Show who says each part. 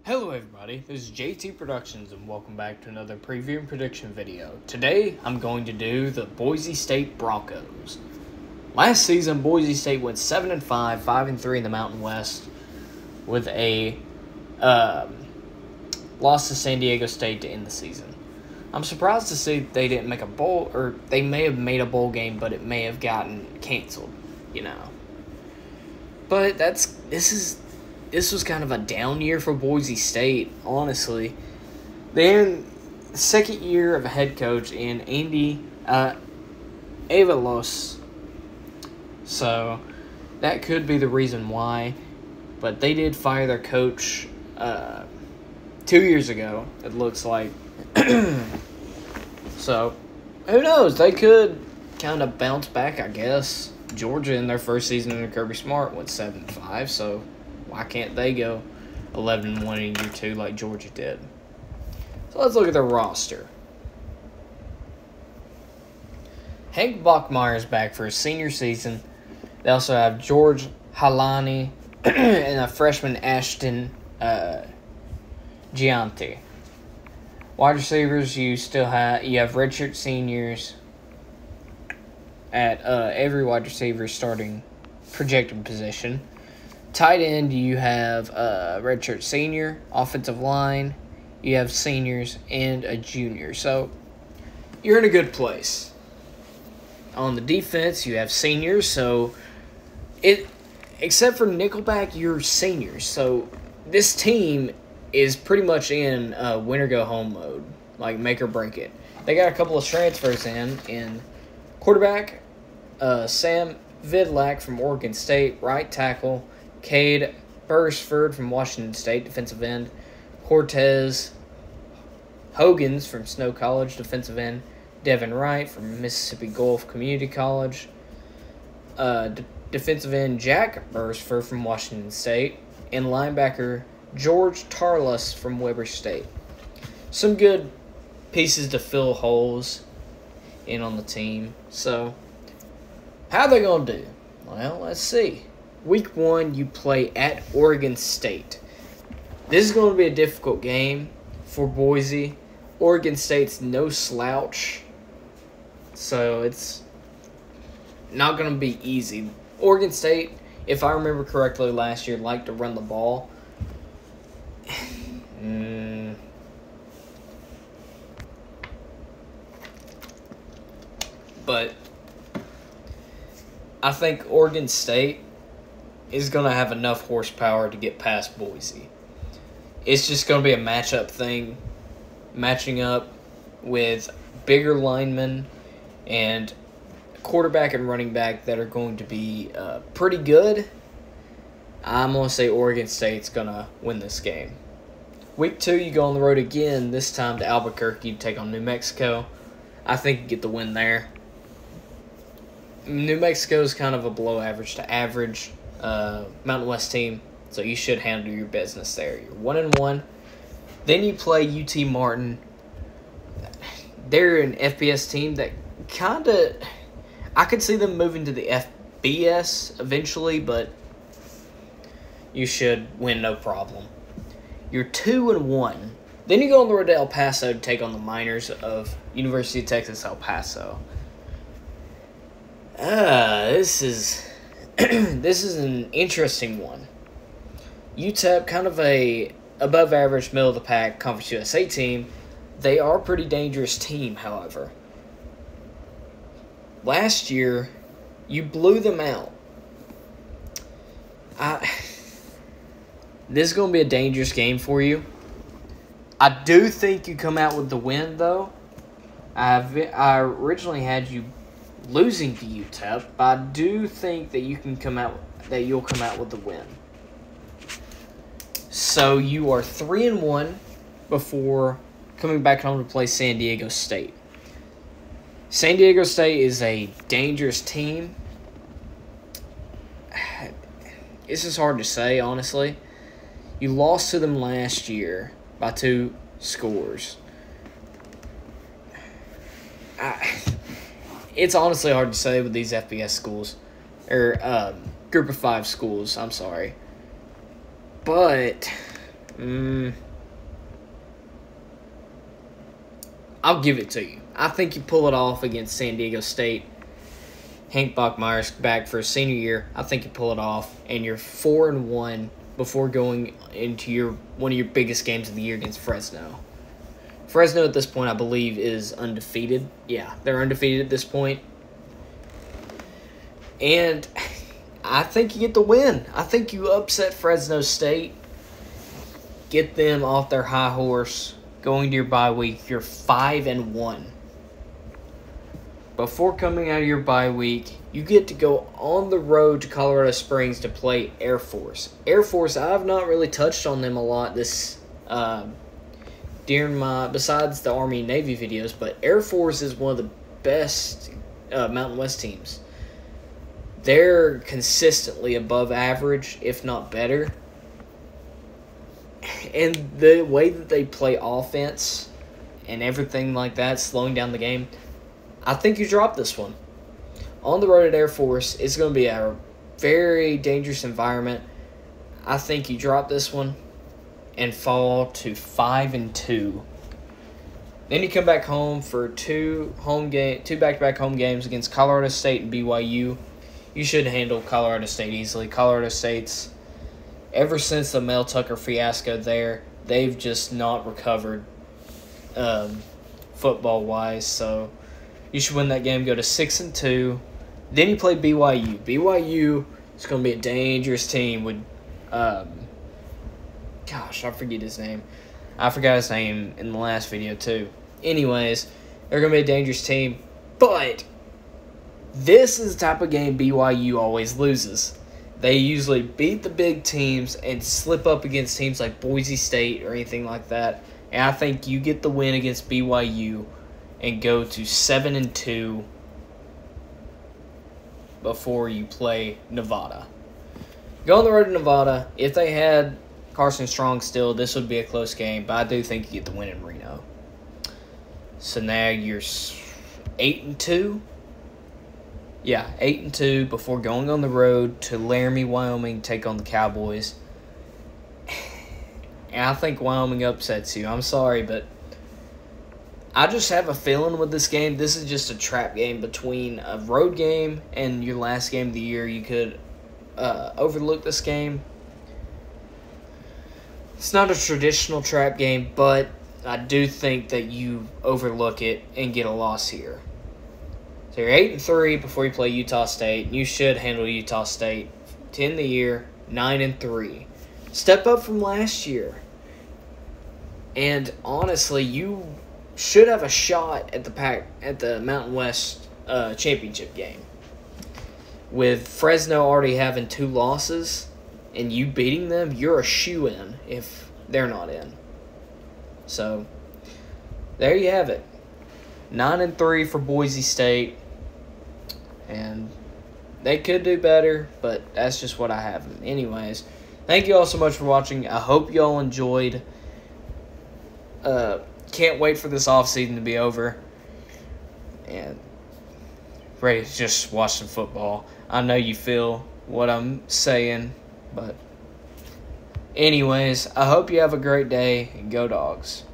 Speaker 1: Hello everybody, this is JT Productions and welcome back to another preview and prediction video. Today I'm going to do the Boise State Broncos. Last season Boise State went 7-5, 5-3 in the Mountain West with a loss to San Diego State to end the season. I'm surprised to see they didn't make a bowl, or they may have made a bowl game, but it may have gotten canceled, But this was kind of a down year for Boise State, honestly. They're in the second year of a head coach in Andy Avalos. So that could be the reason why. But they did fire their coach 2 years ago, it looks like. So, who knows? They could kind of bounce back, I guess. Georgia, in their first season under Kirby Smart, went 7-5, so why can't they go 11-1 in year two like Georgia did? So let's look at their roster. Hank Bachmeier is back for his senior season. They also have George Halani and a freshman Ashton Gianti. Wide receivers, you have redshirt seniors at every wide receiver starting projected position. Tight end, you have a redshirt senior. Offensive line, you have seniors and a junior. So you're in a good place. On the defense, you have seniors. So except for nickelback, you're seniors. So this team is pretty much in win or go home mode, like make or break it. They got a couple of transfers in quarterback, Sam Vidlak from Oregon State, right tackle, Cade Bursford from Washington State, defensive end, Cortez Hogans from Snow College, defensive end, Devin Wright from Mississippi Gulf Community College, defensive end Jack Bursford from Washington State, and linebacker George Tarlus from Weber State. Some good pieces to fill holes in on the team. So, how are they going to do? Well, let's see. Week 1, you play at Oregon State. This is going to be a difficult game for Boise. Oregon State's no slouch, so it's not going to be easy. Oregon State, if I remember correctly last year, liked to run the ball. But I think Oregon State is going to have enough horsepower to get past Boise. It's just going to be a matchup thing, matching up with bigger linemen and quarterback and running back that are going to be pretty good. I'm going to say Oregon State's going to win this game. Week 2, you go on the road again, this time to Albuquerque to take on New Mexico. I think you get the win there. New Mexico is kind of a below average to average Mountain West team, so you should handle your business there. You're 1-1. Then you play UT Martin. They're an FBS team that kind of, I could see them moving to the FBS eventually, but you should win no problem. You're 2-1. Then you go on the road to El Paso to take on the Miners of University of Texas El Paso. This is an interesting one. UTEP, kind of a above average, middle of the pack Conference USA team. They are a pretty dangerous team, however. Last year, you blew them out. This is going to be a dangerous game for you. I do think you come out with the win, though. I originally had you losing to UTEP, but I do think that you'll come out with the win. So you are 3-1 before coming back home to play San Diego State. San Diego State is a dangerous team. It's just hard to say, honestly. You lost to them last year by 2 scores. It's honestly hard to say with these FBS schools, or Group of 5 schools, I'm sorry. But I'll give it to you. I think you pull it off against San Diego State. Hank Bachmeier's back for his senior year. I think you pull it off, and you're 4-1 before going into one of your biggest games of the year against Fresno. Fresno at this point, I believe, is undefeated. Yeah, they're undefeated at this point. And I think you get the win. I think you upset Fresno State, get them off their high horse, going to your bye week. You're 5-1. Before coming out of your bye week, you get to go on the road to Colorado Springs to play Air Force. Air Force, I've not really touched on them a lot besides the Army and Navy videos, but Air Force is one of the best Mountain West teams. They're consistently above average, if not better. And the way that they play offense and everything like that, slowing down the game, I think you drop this one. On the road at Air Force, it's going to be a very dangerous environment. I think you drop this one and fall to 5-2. Then you come back home for two back-to-back home games against Colorado State and BYU. You should handle Colorado State easily. Colorado State's, ever since the Mel Tucker fiasco there, they've just not recovered football-wise, so you should win that game, go to 6-2. Then you play BYU. BYU is going to be a dangerous team with, I forget his name. I forgot his name in the last video too. Anyways, they're going to be a dangerous team, but this is the type of game BYU always loses. They usually beat the big teams and slip up against teams like Boise State or anything like that. And I think you get the win against BYU and go to 7-2 before you play Nevada. Go on the road to Nevada. If they had Carson Strong still, this would be a close game, but I do think you get the win in Reno. So now you're 8-2. Yeah, 8-2 before going on the road to Laramie, Wyoming, take on the Cowboys. And I think Wyoming upsets you. I'm sorry, but I just have a feeling with this game, this is just a trap game between a road game and your last game of the year. You could overlook this game. It's not a traditional trap game, but I do think that you overlook it and get a loss here. So you're 8-3 before you play Utah State. You should handle Utah State to end the year 9-3. Step up from last year. And honestly, you should have a shot at the Mountain West championship game. With Fresno already having 2 losses and you beating them, you're a shoo-in if they're not in. So there you have it. 9-3 for Boise State. And they could do better, but that's just what I have. Anyways, thank you all so much for watching. I hope you all enjoyed. Can't wait for this offseason to be over. And ready to just watch some football. I know you feel what I'm saying, but anyways, I hope you have a great day, and go Dogs.